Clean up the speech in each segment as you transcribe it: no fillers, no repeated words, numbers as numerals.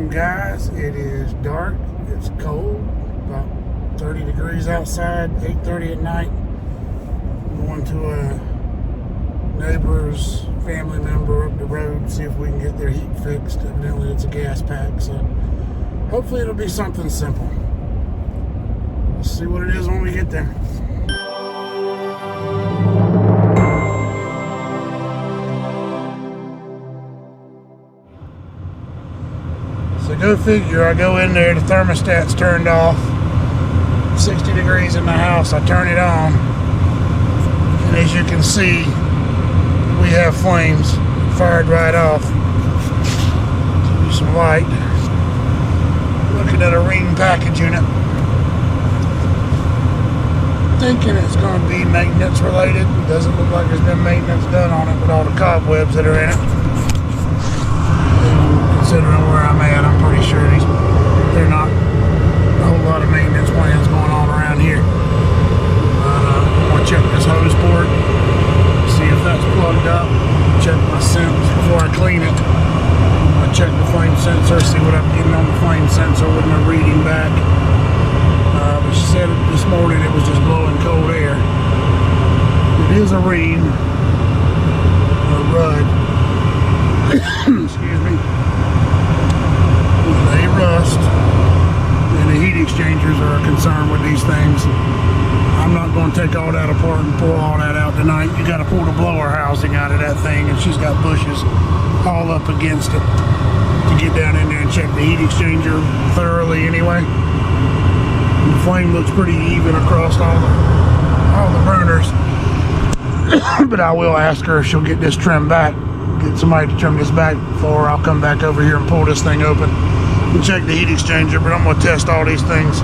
on, guys? It is dark, it's cold, about 30 degrees outside, 8:30 at night. I'm going to a neighbor's family member up the road, see if we can get their heat fixed. Evidently it's a gas pack, so hopefully it'll be something simple. We'll see what it is when we get there. So go figure, I go in there, the thermostat's turned off, 60 degrees in the house, I turn it on, and as you can see, we have flames fired right off. Give you some light. Looking at a ring package unit. Thinking it's going to be maintenance related. Doesn't look like there's been maintenance done on it with all the cobwebs that are in it. Considering where I'm at, I'm pretty sure they're not a whole lot of maintenance plans going on around here. I'm going to check this hose port, see if that's plugged up, check my sense before I clean it. I'm going to check the flame sensor, see what I'm getting on the flame sensor with my reading back. But she said this morning it was just blowing cold air. It is a reed, a rud. Excuse me. They rust, and the heat exchangers are a concern with these things. I'm not going to take all that apart and pull all that out tonight. You got to pull the blower housing out of that thing, and she's got bushes all up against it to get down in there and check the heat exchanger thoroughly anyway. And the flame looks pretty even across all the burners. But I will ask her if she'll get this trimmed back. Get somebody to trim this back for her. I'll come back over here and pull this thing open and check the heat exchanger, but I'm going to test all these things,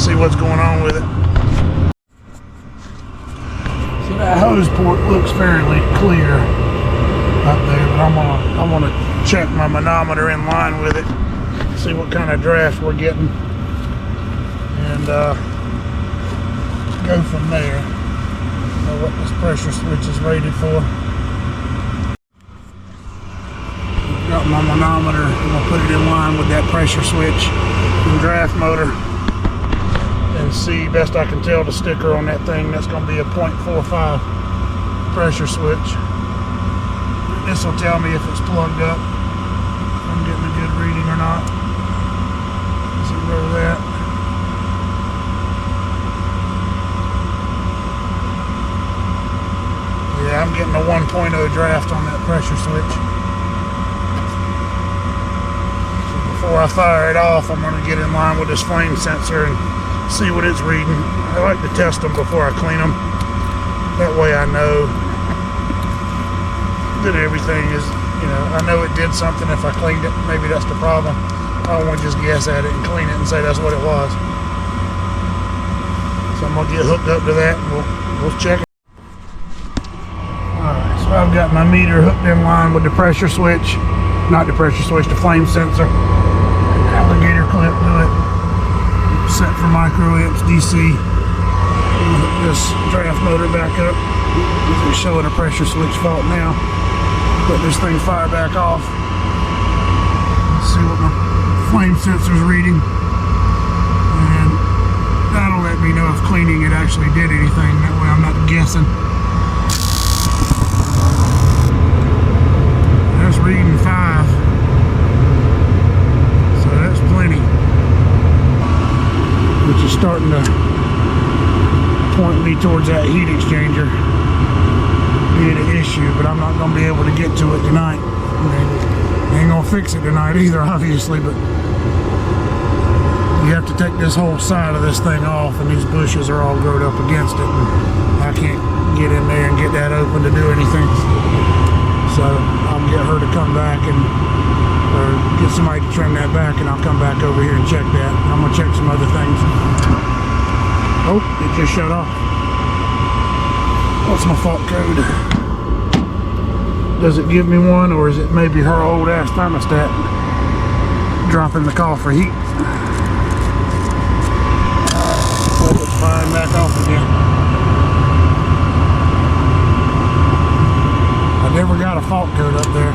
see what's going on with it. So that hose port looks fairly clear up there, but I'm gonna check my manometer in line with it, see what kind of draft we're getting, and go from there. Know what this pressure switch is rated for. Got my manometer, I'm going to put it in line with that pressure switch and draft motor and see, best I can tell, the sticker on that thing, that's going to be a 0.45 pressure switch. This will tell me if it's plugged up, if I'm getting a good reading or not. Zero that. Yeah, I'm getting a 1.0 draft on that pressure switch. Before I fire it off, I'm going to get in line with this flame sensor and see what it's reading. I like to test them before I clean them. That way I know that everything is, I know it did something if I cleaned it. Maybe that's the problem. I don't want to just guess at it and clean it and say that's what it was. So I'm going to get hooked up to that and we'll check it. Alright, so I've got my meter hooked in line with the pressure switch. Not the pressure switch, the flame sensor. Alligator clip to it. Set for microamps DC. Hook this draft motor back up. It's showing a pressure switch fault now. Let this thing fire back off. See what my flame sensor's reading. And that'll let me know if cleaning it actually did anything. That way I'm not guessing. That's reading 5. So that's plenty. Which is starting to point me towards that heat exchanger being an issue, but I'm not going to be able to get to it tonight. I ain't going to fix it tonight either, obviously, but you have to take this whole side of this thing off, and these bushes are all growed up against it, and I can't get in there and get that open to do anything. So I'll get her to come back or get somebody to trim that back, and I'll come back over here and check that. I'm going to check some other things. Oh, it just shut off. What's my fault code? Does it give me one, or is it maybe her old ass thermostat dropping the call for heat? Oh, it's firing back off again. I never got a fault code up there.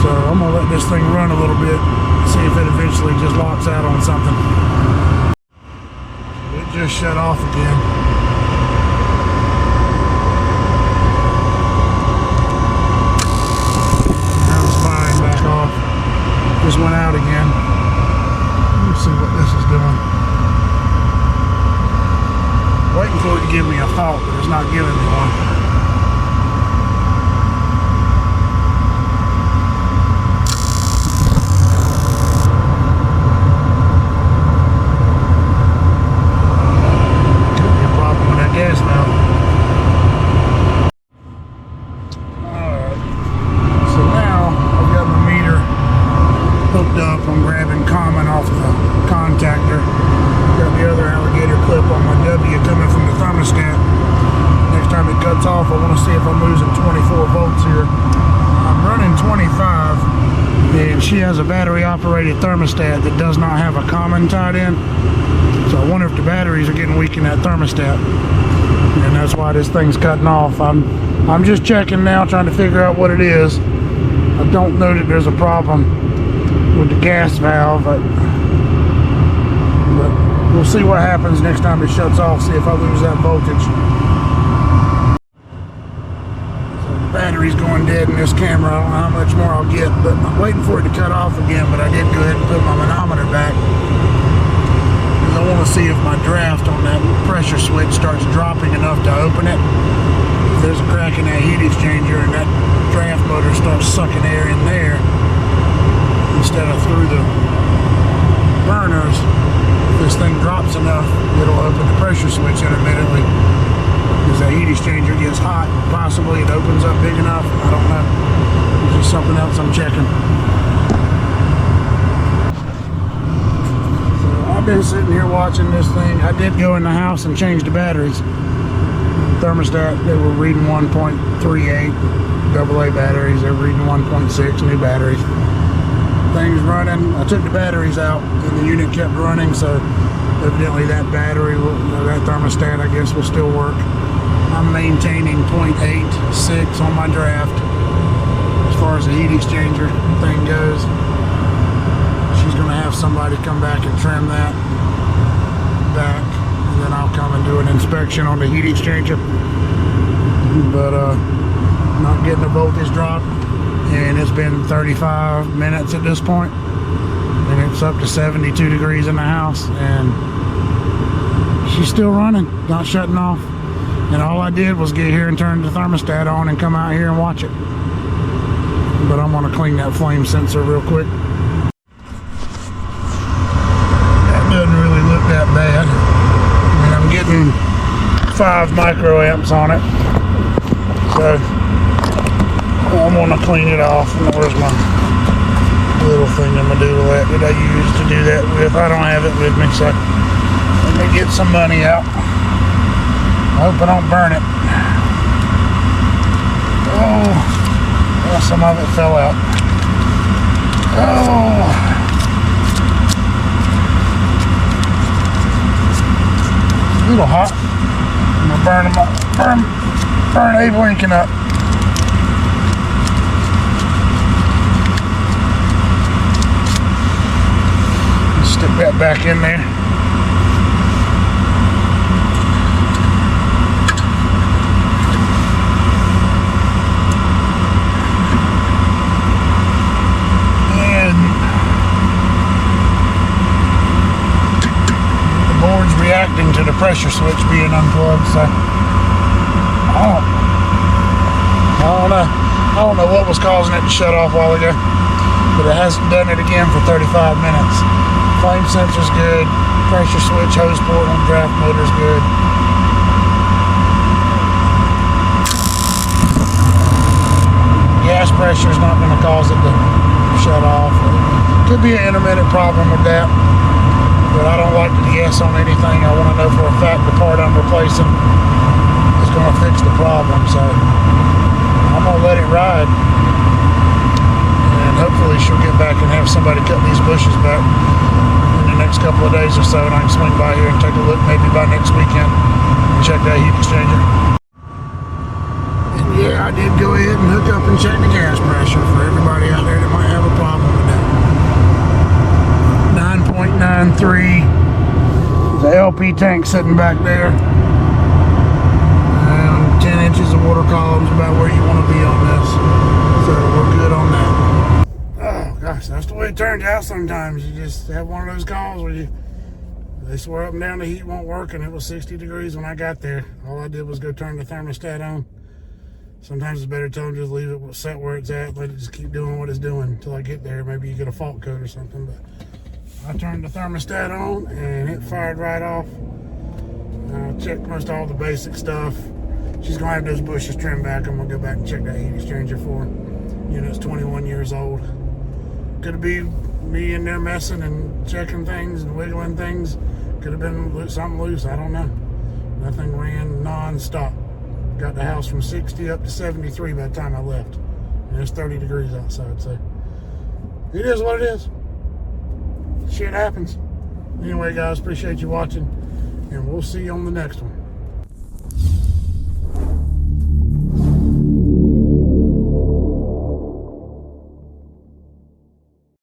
So I'm this thing run a little bit, see if it eventually just locks out on something. It just shut off again. Now it's fine, back off. Just went out again. Let's see what this is doing. Waiting for it to give me a fault, but it's not giving me one. Gas now. Alright. So now I've got my meter hooked up. I'm grabbing common off the contactor. Got the other alligator clip on my W coming from the thermostat. Next time it cuts off, I want to see if I'm losing 24 volts here. I'm running 25, and she has a battery operated thermostat that does not have a common tied in. So I wonder if the batteries are getting weak in that thermostat, and that's why this thing's cutting off. I'm just checking now, trying to figure out what it is. I don't know that there's a problem with the gas valve, but we'll see what happens next time it shuts off, see if I lose that voltage. So the battery's going dead in this camera. I don't know how much more I'll get, but I'm waiting for it to cut off again, but I did go ahead and put my manometer back. I want to see if my draft on that pressure switch starts dropping enough to open it. If there's a crack in that heat exchanger and that draft motor starts sucking air in there instead of through the burners, if this thing drops enough, it'll open the pressure switch intermittently. As that heat exchanger gets hot, possibly it opens up big enough. I don't know. It's just something else I'm checking. I've been sitting here watching this thing. I did go in the house and change the batteries. Thermostat, they were reading 1.38 AA batteries. They were reading 1.6 new batteries. Thing's running. I took the batteries out and the unit kept running, so evidently that battery, that thermostat, I guess, will still work. I'm maintaining 0.86 on my draft as far as the heat exchanger thing goes. She's going to have somebody come back and trim that back, and then I'll come and do an inspection on the heat exchanger. But not getting a voltage drop, and it's been 35 minutes at this point, and it's up to 72 degrees in the house, and she's still running, not shutting off. And all I did was get here and turn the thermostat on and come out here and watch it. But I'm going to clean that flame sensor real quick. Doesn't really look that bad. I mean, I'm getting 5 microamps on it, so I'm gonna clean it off. And where's my little thing in my doodle-at that I use to do that with? I don't have it with me, so let me get some money out. I hope I don't burn it. Oh, well, some of it fell out. Oh. A little hot. I'm gonna burn Abe Lincoln up. Stick that back in there. Reacting to the pressure switch being unplugged, so I don't know what was causing it to shut off a while ago, but it hasn't done it again for 35 minutes. Flame sensor's good, pressure switch, hose port on draft motor's good. Gas pressure is not going to cause it to shut off. Could be an intermittent problem with that. But I don't like to guess on anything. I want to know for a fact the part I'm replacing is going to fix the problem. So I'm going to let it ride. And hopefully she'll get back and have somebody cut these bushes back in the next couple of days or so. And I can swing by here and take a look maybe by next weekend and check that heat exchanger. And yeah, I did go ahead and hook up and check the gas pressure for everybody out there that might have a problem LP tank sitting back there. And 10 inches of water columns, about where you want to be on this. So we're good on that. Oh gosh, that's the way it turns out sometimes. You just have one of those calls where they swear up and down the heat won't work, and it was 60 degrees when I got there. All I did was go turn the thermostat on. Sometimes it's better to tell them just leave it set where it's at, let it just keep doing what it's doing until I get there. Maybe you get a fault code or something, but I turned the thermostat on and it fired right off. I checked most all the basic stuff. She's gonna have those bushes trimmed back. I'm gonna go back and check that heat exchanger for her. Unit's 21 years old. Could be me in there messing and checking things and wiggling things. Could have been something loose, I don't know. Nothing ran non-stop. Got the house from 60 up to 73 by the time I left. And it's 30 degrees outside, so it is what it is. Shit happens. Anyway, guys, appreciate you watching, and we'll see you on the next one.